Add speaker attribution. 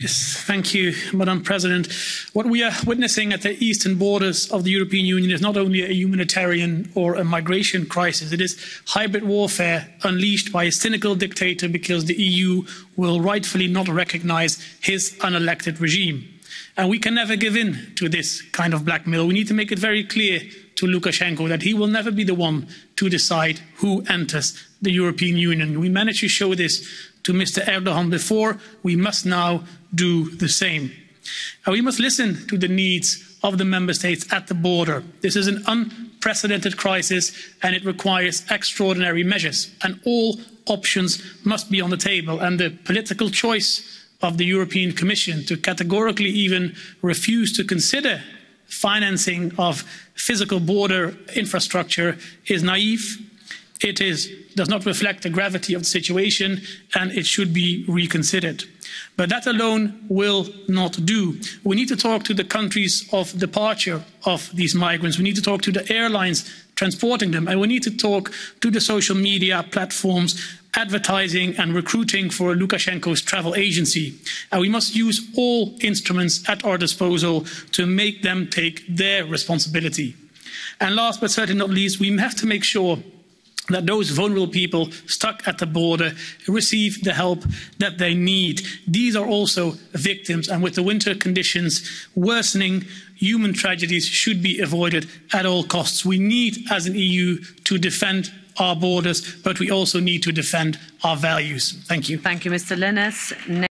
Speaker 1: Yes, thank you, Madam President. What we are witnessing at the eastern borders of the European Union is not only a humanitarian or a migration crisis, it is hybrid warfare unleashed by a cynical dictator because the EU will rightfully not recognise his unelected regime. And we can never give in to this kind of blackmail. We need to make it very clear to Lukashenko that he will never be the one to decide who enters the European Union. We managed to show this to Mr. Erdogan before. We must now do the same. And we must listen to the needs of the member states at the border. This is an unprecedented crisis and it requires extraordinary measures. And all options must be on the table. And the political choice of the European Commission to categorically even refuse to consider financing of physical border infrastructure is naive. It does not reflect the gravity of the situation and it should be reconsidered. But that alone will not do. We need to talk to the countries of departure of these migrants. We need to talk to the airlines transporting them. And we need to talk to the social media platforms advertising and recruiting for Lukashenko's travel agency. And we must use all instruments at our disposal to make them take their responsibility. And last but certainly not least, we have to make sure that those vulnerable people stuck at the border receive the help that they need. These are also victims, and with the winter conditions worsening, human tragedies should be avoided at all costs. We need, as an EU, to defend our borders, but we also need to defend our values. Thank you.
Speaker 2: Thank you, Mr. Linnes.